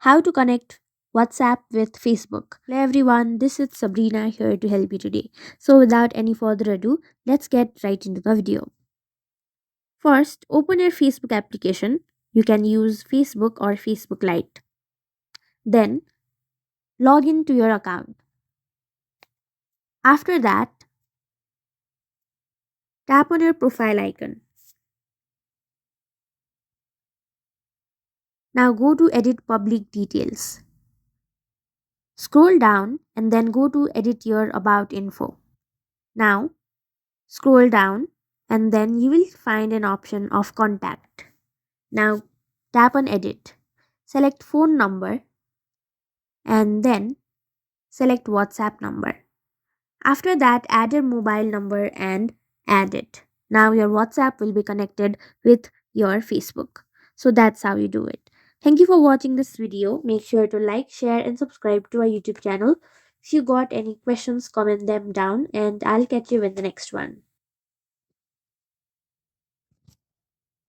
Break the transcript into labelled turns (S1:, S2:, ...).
S1: How to connect WhatsApp with Facebook. Hello everyone, this is Sabrina here to help you today. So without any further ado, let's get right into the video. First, open your Facebook application. You can use Facebook or Facebook Lite. Then, log into your account. After that, tap on your profile icon. Now go to edit public details. Scroll down and then go to edit your about info. Now, scroll down and then you will find an option of contact. Now tap on edit. Select phone number and then select WhatsApp number. After that, add your mobile number and add it. Now your WhatsApp will be connected with your Facebook. So that's how you do it. Thank you for watching this video. Make sure to like, share and subscribe to our YouTube channel. If you got any questions, comment them down and I'll catch you in the next one.